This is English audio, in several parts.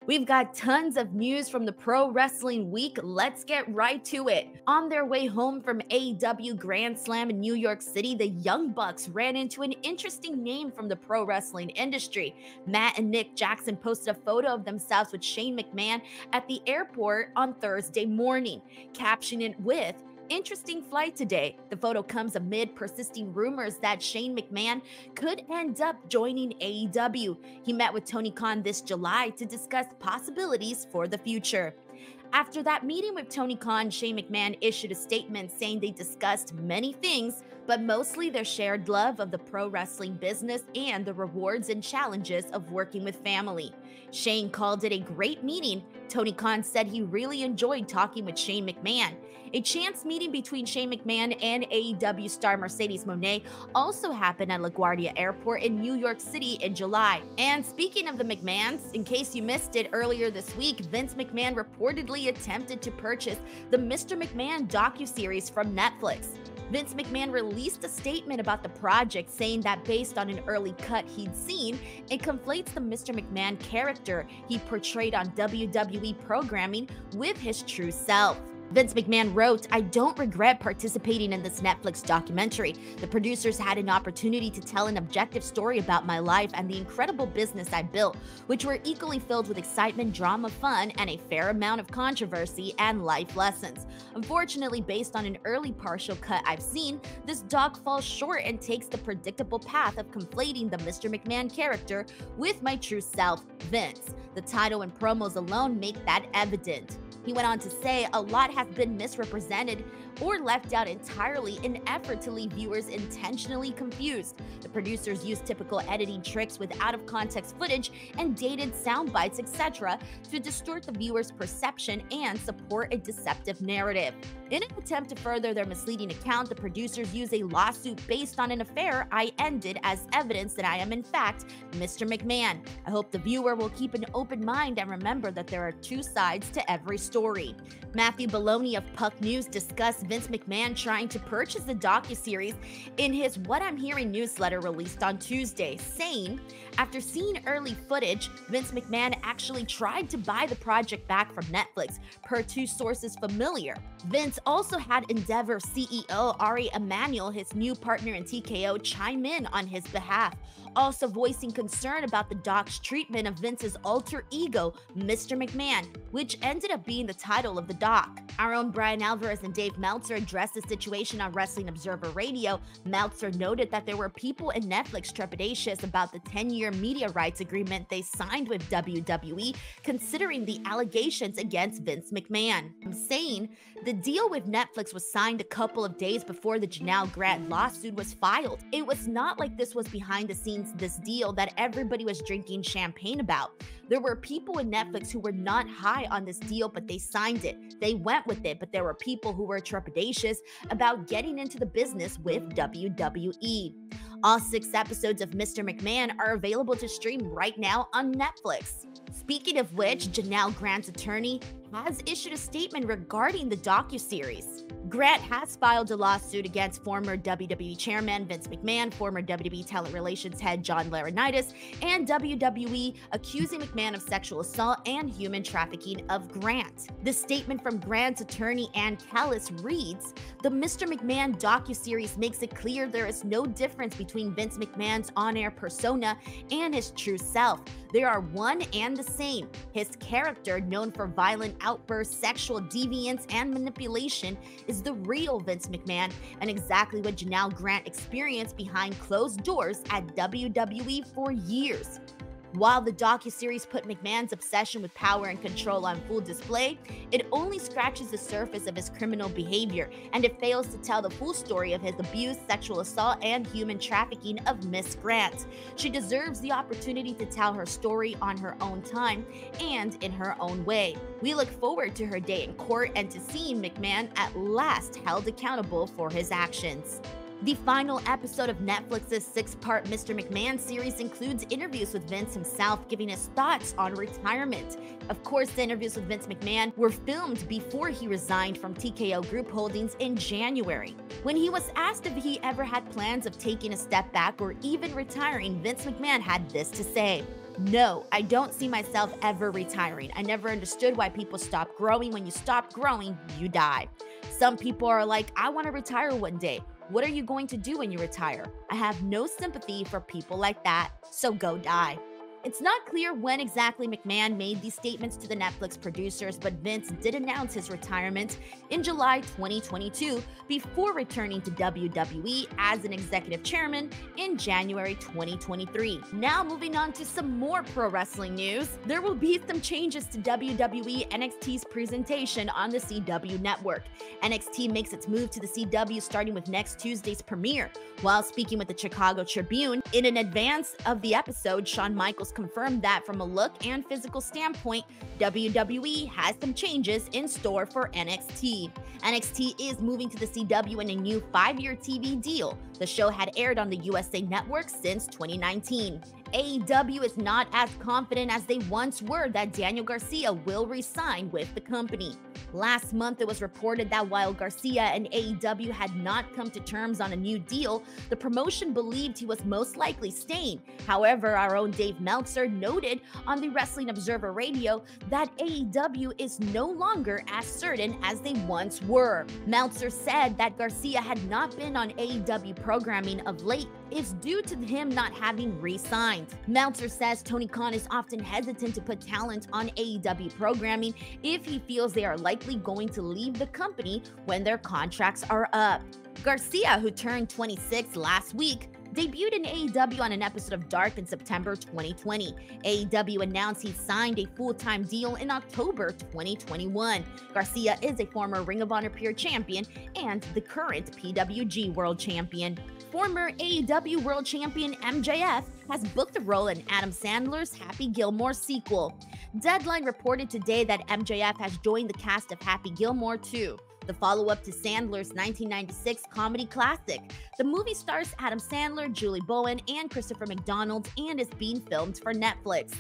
We've got tons of news from the Pro Wrestling Week. Let's get right to it. On their way home from AEW Grand Slam in New York City, the Young Bucks ran into an interesting name from the pro wrestling industry. Matt and Nick Jackson posted a photo of themselves with Shane McMahon at the airport on Thursday morning, captioning it with, "Interesting flight today." The photo comes amid persisting rumors that Shane McMahon could end up joining AEW. He met with Tony Khan this July to discuss possibilities for the future. After that meeting with Tony Khan, Shane McMahon issued a statement saying they discussed many things, but mostly their shared love of the pro wrestling business and the rewards and challenges of working with family. Shane called it a great meeting. Tony Khan said he really enjoyed talking with Shane McMahon. A chance meeting between Shane McMahon and AEW star Mercedes Moné also happened at LaGuardia Airport in New York City in July. And speaking of the McMahons, in case you missed it earlier this week, Vince McMahon reportedly attempted to purchase the Mr. McMahon docuseries from Netflix. Vince McMahon released a statement about the project saying that based on an early cut he'd seen, it conflates the Mr. McMahon character he portrayed on WWE programming with his true self. Vince McMahon wrote, "I don't regret participating in this Netflix documentary. The producers had an opportunity to tell an objective story about my life and the incredible business I built, which were equally filled with excitement, drama, fun, and a fair amount of controversy and life lessons. Unfortunately, based on an early partial cut I've seen, this doc falls short and takes the predictable path of conflating the Mr. McMahon character with my true self, Vince. The title and promos alone make that evident." He went on to say, "A lot has been misrepresented or left out entirely in an effort to leave viewers intentionally confused. The producers used typical editing tricks with out-of-context footage and dated sound bites, etc., to distort the viewer's perception and support a deceptive narrative. In an attempt to further their misleading account, the producers use a lawsuit based on an affair I ended as evidence that I am in fact Mr. McMahon. I hope the viewer will keep an open mind and remember that there are two sides to every story." Matthew Baloney of Puck News discussed Vince McMahon trying to purchase the docuseries in his What I'm Hearing newsletter released on Tuesday, saying, "After seeing early footage, Vince McMahon actually tried to buy the project back from Netflix, per two sources familiar. Vince also had Endeavor CEO Ari Emanuel, his new partner in TKO, chime in on his behalf, also voicing concern about the doc's treatment of Vince's alter ego, Mr. McMahon, which ended up being the title of the doc. Our own Brian Alvarez and Dave Meltzer addressed the situation on Wrestling Observer Radio. Meltzer noted that there were people in Netflix trepidatious about the 10-year media rights agreement they signed with WWE, considering the allegations against Vince McMahon, saying the deal with Netflix was signed a couple of days before the Janelle Grant lawsuit was filed. It was not like this was behind the scenes, this deal that everybody was drinking champagne about. There were people in Netflix who were not high on this deal, but they signed it. They went with it, but there were people who were trepidatious about getting into the business with WWE." All 6 episodes of Mr. McMahon are available to stream right now on Netflix. Speaking of which, Janelle Grant's attorney has issued a statement regarding the docuseries. Grant has filed a lawsuit against former WWE chairman Vince McMahon, former WWE talent relations head John Laurinaitis, and WWE, accusing McMahon of sexual assault and human trafficking of Grant. The statement from Grant's attorney Ann Callis reads, "The Mr. McMahon docuseries makes it clear there is no difference between Vince McMahon's on-air persona and his true self. They are one and the same. His character, known for violent outbursts, sexual deviance, and manipulation, is the real Vince McMahon, and exactly what Janelle Grant experienced behind closed doors at WWE for years." While the docuseries put McMahon's obsession with power and control on full display, it only scratches the surface of his criminal behavior, and it fails to tell the full story of his abuse, sexual assault, and human trafficking of Miss Grant. She deserves the opportunity to tell her story on her own time and in her own way. We look forward to her day in court and to seeing McMahon at last held accountable for his actions. The final episode of Netflix's 6-part Mr. McMahon series includes interviews with Vince himself giving his thoughts on retirement. Of course, the interviews with Vince McMahon were filmed before he resigned from TKO Group Holdings in January. When he was asked if he ever had plans of taking a step back or even retiring, Vince McMahon had this to say. No, I don't see myself ever retiring. I never understood why people stop growing. When you stop growing, you die. Some people are like, I want to retire one day. What are you going to do when you retire? I have no sympathy for people like that, so go die. It's not clear when exactly McMahon made these statements to the Netflix producers, but Vince did announce his retirement in July 2022 before returning to WWE as an executive chairman in January 2023. Now moving on to some more pro wrestling news, there will be some changes to WWE NXT's presentation on the CW network. NXT makes its move to the CW starting with next Tuesday's premiere. While speaking with the Chicago Tribune, in an advance of the episode, Shawn Michaels confirmed that from a look and physical standpoint, WWE has some changes in store for NXT. NXT is moving to the CW in a new 5-year TV deal. The show had aired on the USA Network since 2019. AEW is not as confident as they once were that Daniel Garcia will re-sign with the company. Last month, it was reported that while Garcia and AEW had not come to terms on a new deal, the promotion believed he was most likely staying. However, our own Dave Meltzer noted on the Wrestling Observer Radio that AEW is no longer as certain as they once were. Meltzer said that Garcia had not been on AEW programming of late is due to him not having re-signed. Meltzer says Tony Khan is often hesitant to put talent on AEW programming if he feels they are likely going to leave the company when their contracts are up. Garcia, who turned 26 last week, debuted in AEW on an episode of Dark in September 2020. AEW announced he signed a full-time deal in October 2021. Garcia is a former Ring of Honor Pure Champion and the current PWG World Champion. Former AEW World Champion MJF has booked a role in Adam Sandler's Happy Gilmore sequel. Deadline reported today that MJF has joined the cast of Happy Gilmore 2, the follow-up to Sandler's 1996 comedy classic. The movie stars Adam Sandler, Julie Bowen, and Christopher McDonald and is being filmed for Netflix.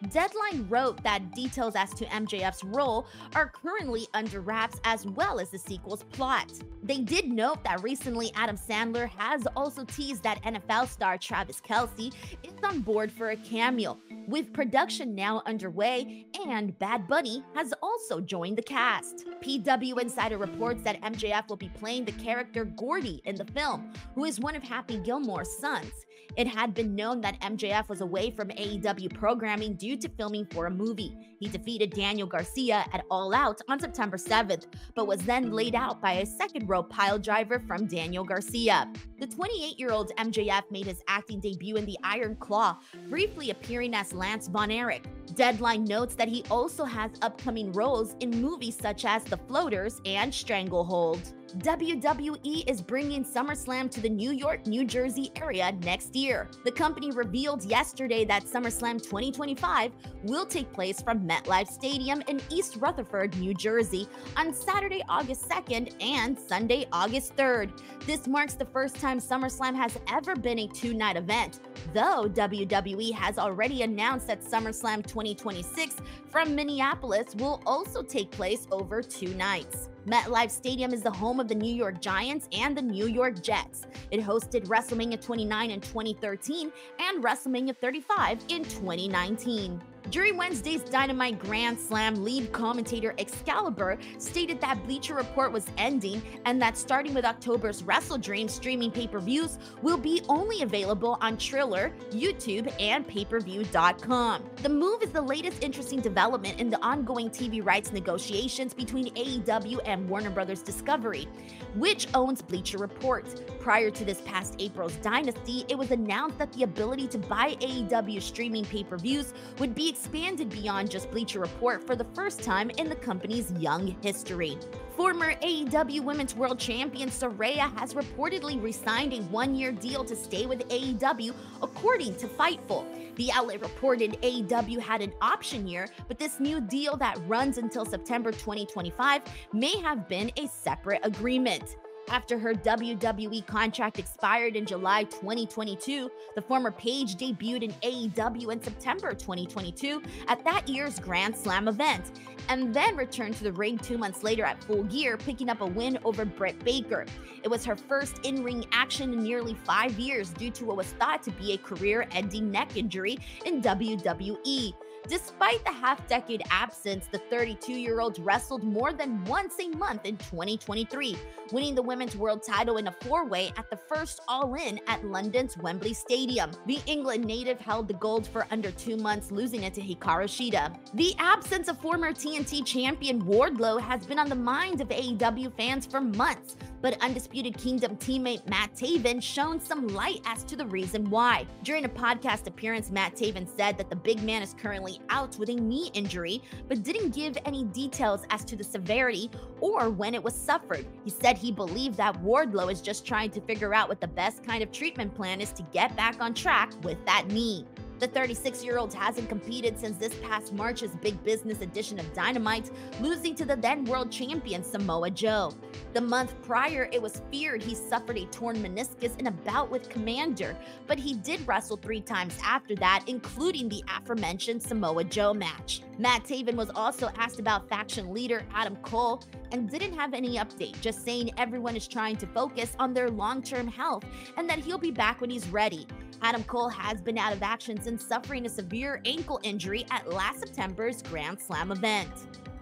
Deadline wrote that details as to MJF's role are currently under wraps as well as the sequel's plot. They did note that recently Adam Sandler has also teased that NFL star Travis Kelce is on board for a cameo, with production now underway, and Bad Bunny has also joined the cast. PW Insider reports that MJF will be playing the character Gordy in the film, who is one of Happy Gilmore's sons. It had been known that MJF was away from AEW programming due to filming for a movie. He defeated Daniel Garcia at All Out on September 7th, but was then laid out by a second-row piledriver from Daniel Garcia. The 28-year-old MJF made his acting debut in The Iron Claw, briefly appearing as Lance Von Erich. Deadline notes that he also has upcoming roles in movies such as The Floaters and Stranglehold. WWE is bringing SummerSlam to the New York, New Jersey area next year. The company revealed yesterday that SummerSlam 2025 will take place from MetLife Stadium in East Rutherford, New Jersey on Saturday, August 2nd and Sunday, August 3rd. This marks the first time SummerSlam has ever been a two-night event, though WWE has already announced that SummerSlam 2026 from Minneapolis will also take place over 2 nights. MetLife Stadium is the home of the New York Giants and the New York Jets. It hosted WrestleMania 29 in 2013 and WrestleMania 35 in 2019. During Wednesday's Dynamite Grand Slam, lead commentator Excalibur stated that Bleacher Report was ending and that starting with October's WrestleDream streaming pay-per-views will be only available on Triller, YouTube, and payperview.com. The move is the latest interesting development in the ongoing TV rights negotiations between AEW and Warner Bros. Discovery, which owns Bleacher Report. Prior to this past April's Dynasty, it was announced that the ability to buy AEW streaming pay-per-views would be expanded beyond just Bleacher Report for the first time in the company's young history. Former AEW Women's World Champion Saraya has reportedly re-signed a 1-year deal to stay with AEW, according to Fightful. The outlet reported AEW had an option year, but this new deal that runs until September 2025 may have been a separate agreement. After her WWE contract expired in July 2022, the former Paige debuted in AEW in September 2022 at that year's Grand Slam event. and then returned to the ring 2 months later at Full Gear, picking up a win over Britt Baker. It was her first in-ring action in nearly 5 years due to what was thought to be a career-ending neck injury in WWE. Despite the half-decade absence, the 32-year-old wrestled more than once a month in 2023, winning the Women's World title in a four-way at the first All In at London's Wembley Stadium. The England native held the gold for under 2 months, losing it to Hikaru Shida. The absence of former TNT champion Wardlow has been on the minds of AEW fans for months, but Undisputed Kingdom teammate Matt Taven shone some light as to the reason why. During a podcast appearance, Matt Taven said that the big man is currently out with a knee injury, but didn't give any details as to the severity or when it was suffered. He said he believed that Wardlow is just trying to figure out what the best kind of treatment plan is to get back on track with that knee. The 36-year-old hasn't competed since this past March's Big Business edition of Dynamite, losing to the then world champion Samoa Joe. The month prior, it was feared he suffered a torn meniscus in a bout with Commander, but he did wrestle 3 times after that, including the aforementioned Samoa Joe match. Matt Taven was also asked about faction leader Adam Cole and didn't have any update, just saying everyone is trying to focus on their long-term health and that he'll be back when he's ready. Adam Cole has been out of action since suffering a severe ankle injury at last September's Grand Slam event.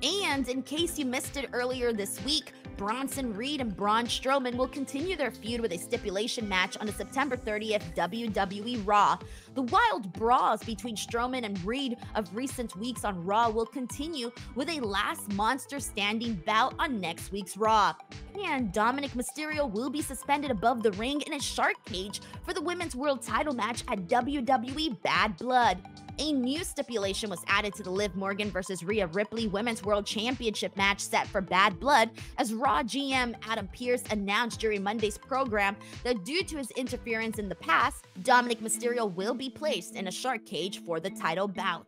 And in case you missed it earlier this week, Bronson Reed and Braun Strowman will continue their feud with a stipulation match on the September 30th WWE Raw. The wild brawls between Strowman and Reed of recent weeks on Raw will continue with a last monster standing bout on next week's Raw. And Dominic Mysterio will be suspended above the ring in a shark cage for the Women's World title match at WWE Bad Blood. A new stipulation was added to the Liv Morgan vs. Rhea Ripley Women's World Championship match set for Bad Blood, as Raw GM Adam Pearce announced during Monday's program that due to his interference in the past, Dominic Mysterio will be placed in a shark cage for the title bout.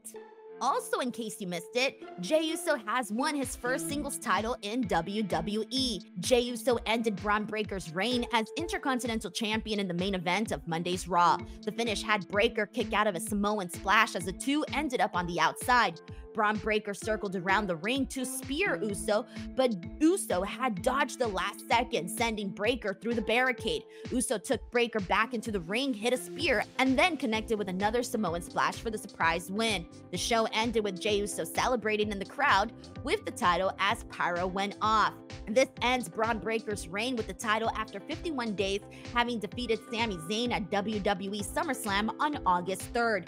Also, in case you missed it, Jey Uso has won his first singles title in WWE. Jey Uso ended Bron Breakker's reign as Intercontinental Champion in the main event of Monday's Raw. The finish had Breakker kick out of a Samoan splash as the two ended up on the outside. Bron Breakker circled around the ring to spear Uso, but Uso had dodged the last second, sending Breakker through the barricade. Uso took Breakker back into the ring, hit a spear, and then connected with another Samoan splash for the surprise win. The show ended with Jey Uso celebrating in the crowd with the title as pyro went off. And this ends Bron Breakker's reign with the title after 51 days, having defeated Sami Zayn at WWE SummerSlam on August 3rd.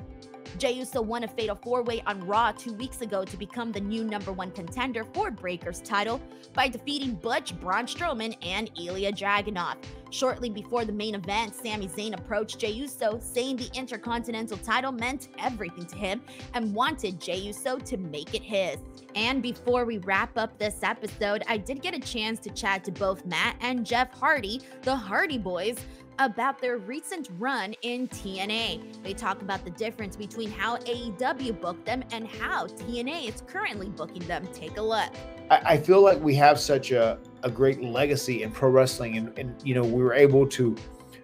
Jey Uso won a fatal 4-way on Raw 2 weeks ago to become the new #1 contender for Breakker's title by defeating Butch, Braun Strowman, and Ilya Dragunov. Shortly before the main event, Sami Zayn approached Jey Uso, saying the Intercontinental title meant everything to him and wanted Jey Uso to make it his. And before we wrap up this episode, I did get a chance to chat to both Matt and Jeff Hardy, the Hardy Boys, about their recent run in TNA. They talk about the difference between how AEW booked them and how TNA is currently booking them. Take a look. I feel like we have such a great legacy in pro wrestling, and you know, we were able to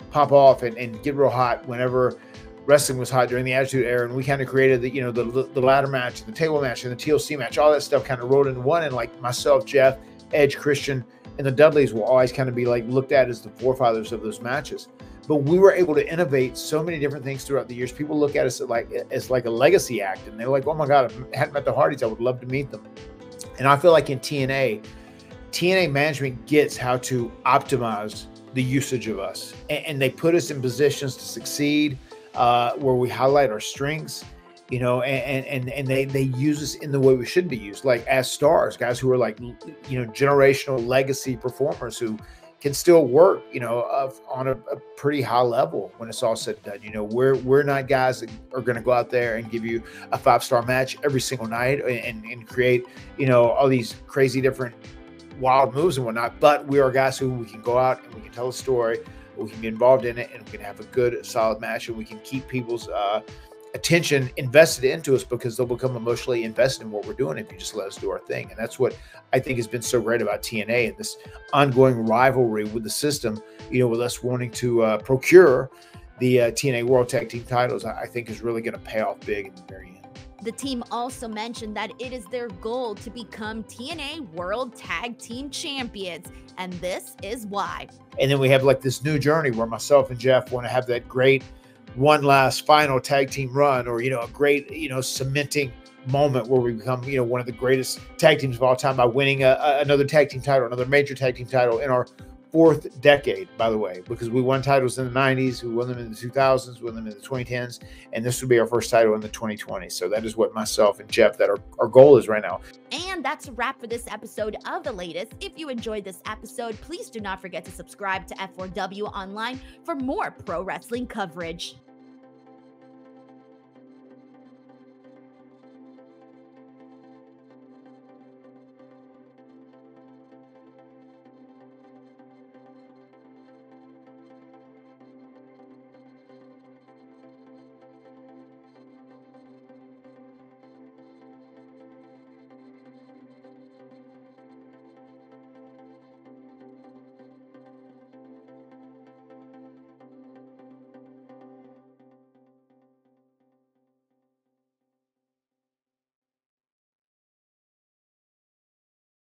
pop off and get real hot whenever wrestling was hot during the Attitude Era, and we kind of created the, you know, the ladder match, the table match, and the TLC match. All that stuff kind of rolled into one, and like myself, Jeff, Edge, Christian, and the Dudleys will always kind of be like looked at as the forefathers of those matches. But we were able to innovate so many different things throughout the years. People look at us as like a legacy act, and they're like, "Oh my God, I hadn't met the Hardys. I would love to meet them." And I feel like in TNA management gets how to optimize the usage of us, and they put us in positions to succeed, where we highlight our strengths. You know, and they use us in the way we should be used, like as stars, guys who are like, you know, generational legacy performers who can still work, you know, on a pretty high level when it's all said and done. You know, we're not guys that are going to go out there and give you a 5-star match every single night and create, you know, all these crazy different wild moves and whatnot. But we are guys who we can go out and we can tell a story, we can be involved in it, and we can have a good, solid match, and we can keep people's attention invested into us because they'll become emotionally invested in what we're doing if you just let us do our thing. And that's what I think has been so great about TNA, and this ongoing rivalry with the system, you know, with us wanting to procure the TNA World Tag Team titles, I think is really going to pay off big in the very end. The team also mentioned that it is their goal to become TNA World Tag Team Champions, and this is why. And then we have like this new journey where myself and Jeff want to have that great one last final tag team run, or, a great, cementing moment where we become, one of the greatest tag teams of all time by winning another tag team title, another major tag team title in our 4th decade, by the way, because we won titles in the 90s, we won them in the 2000s, we won them in the 2010s, and this would be our first title in the 2020s. So that is what myself and Jeff, that our goal is right now. And that's a wrap for this episode of The Latest. If you enjoyed this episode, please do not forget to subscribe to F4W Online for more pro wrestling coverage.